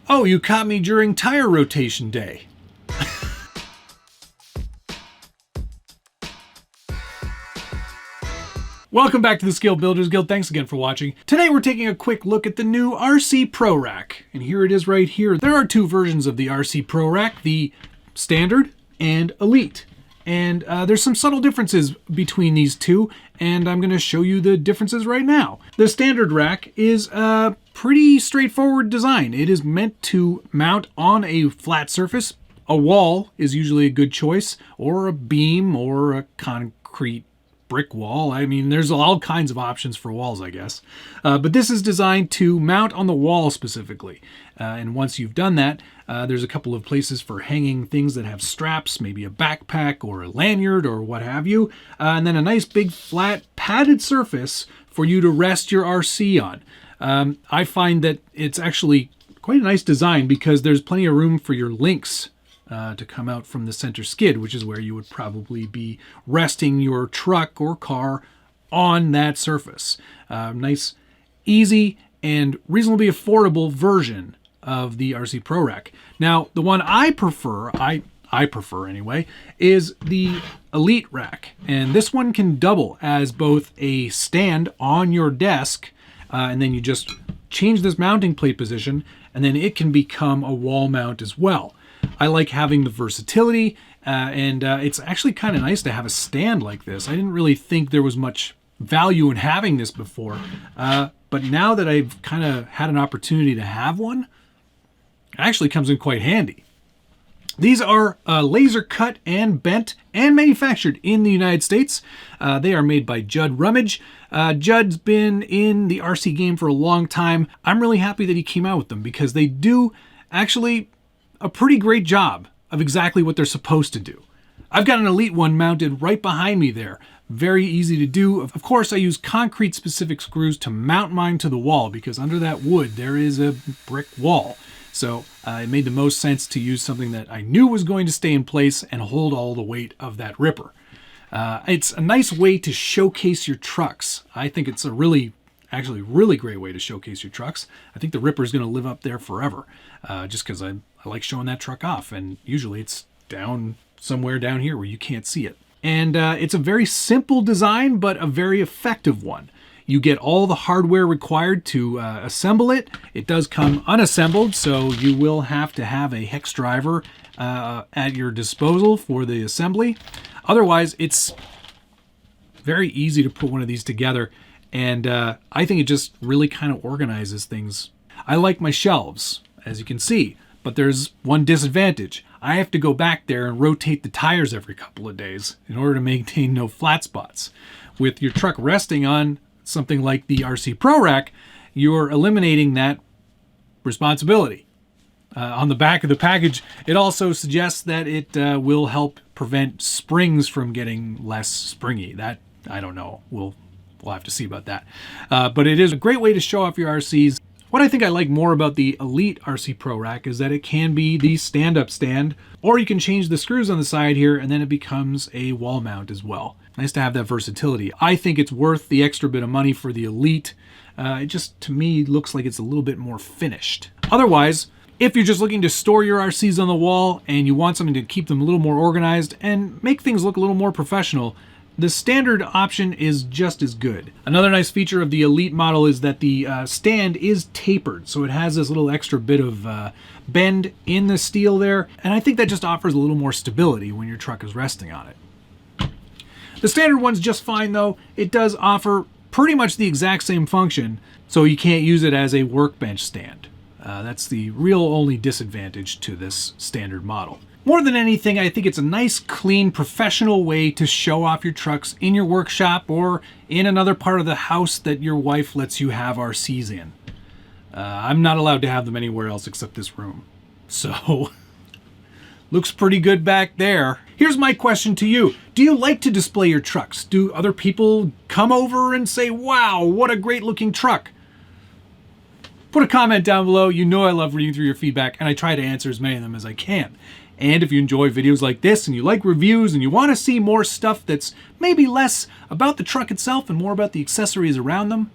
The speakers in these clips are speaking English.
Oh, you caught me during tire rotation day. Welcome back to the Scale Builders Guild. Thanks again for watching. Today we're taking a quick look at the new RC ProRack. And here it is right here. There are two versions of the RC ProRack, the Standard and Elite. And there's some subtle differences between these two, and I'm going to show you the differences right now. The Standard rack is a pretty straightforward design. It is meant to mount on a flat surface. A wall is usually a good choice, or a beam, or a concrete brick wall. I mean, there's all kinds of options for walls, I guess. But this is designed to mount on the wall specifically. And once you've done that, there's a couple of places for hanging things that have straps, maybe a backpack or a lanyard or what have you. And then a nice big flat padded surface for you to rest your RC on. I find that it's actually quite a nice design because there's plenty of room for your links to come out from the center skid, which is where you would probably be resting your truck or car on that surface. Nice, easy, and reasonably affordable version of the RC ProRack. Now, the one I prefer, I prefer anyway, is the Elite rack. And this one can double as both a stand on your desk, and then you just change this mounting plate position, and then it can become a wall mount as well. I like having the versatility, and it's actually kind of nice to have a stand like this. I didn't really think there was much value in having this before, but now that I've kind of had an opportunity to have one, it actually comes in quite handy. These are laser cut and bent and manufactured in the United States. They are made by Judd Rummage. Judd's been in the RC game for a long time. I'm really happy that he came out with them because they do actually a pretty great job of exactly what they're supposed to do. I've got an Elite one mounted right behind me there. Very easy to do. Of course, I use concrete specific screws to mount mine to the wall because under that wood there is a brick wall. So it made the most sense to use something that I knew was going to stay in place and hold all the weight of that ripper. It's a nice way to showcase your trucks. I think it's a really great way to showcase your trucks. I think the ripper is going to live up there forever, just because I like showing that truck off, and usually it's down somewhere down here where you can't see it. And it's a very simple design, but a very effective one. You get all the hardware required to assemble it. It does come unassembled, so you will have to have a hex driver at your disposal for the assembly. Otherwise, it's very easy to put one of these together, and I think it just really kind of organizes things. I like my shelves, as you can see, but there's one disadvantage. I have to go back there and rotate the tires every couple of days in order to maintain no flat spots. With your truck resting on something like the RC ProRack, you're eliminating that responsibility. On the back of the package, it also suggests that it will help prevent springs from getting less springy. That, I don't know. We'll have to see about that. But it is a great way to show off your RCs. What I think I like more about the Elite RC ProRack is that it can be the stand-up stand, or you can change the screws on the side here and then it becomes a wall mount as well. Nice to have that versatility. I think it's worth the extra bit of money for the Elite. It just, to me, looks like it's a little bit more finished. Otherwise, if you're just looking to store your RCs on the wall and you want something to keep them a little more organized and make things look a little more professional, the standard option is just as good. Another nice feature of the Elite model is that the stand is tapered, so it has this little extra bit of bend in the steel there, and I think that just offers a little more stability when your truck is resting on it. The standard one's just fine though. It does offer pretty much the exact same function, so you can't use it as a workbench stand. That's the real only disadvantage to this standard model. More than anything, I think it's a nice, clean, professional way to show off your trucks in your workshop or in another part of the house that your wife lets you have RCs in. I'm not allowed to have them anywhere else except this room. So, looks pretty good back there. Here's my question to you. Do you like to display your trucks? Do other people come over and say, wow, what a great looking truck? Put a comment down below. You know I love reading through your feedback, and I try to answer as many of them as I can. And if you enjoy videos like this and you like reviews and you want to see more stuff that's maybe less about the truck itself and more about the accessories around them,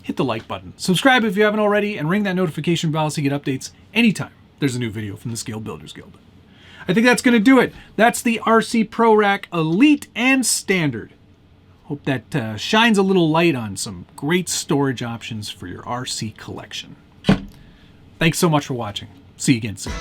hit the like button. Subscribe if you haven't already, and ring that notification bell so you get updates anytime there's a new video from the Scale Builders Guild. I think that's going to do it. That's the RC ProRack Elite and Standard. Hope that shines a little light on some great storage options for your RC collection. Thanks so much for watching. See you again soon.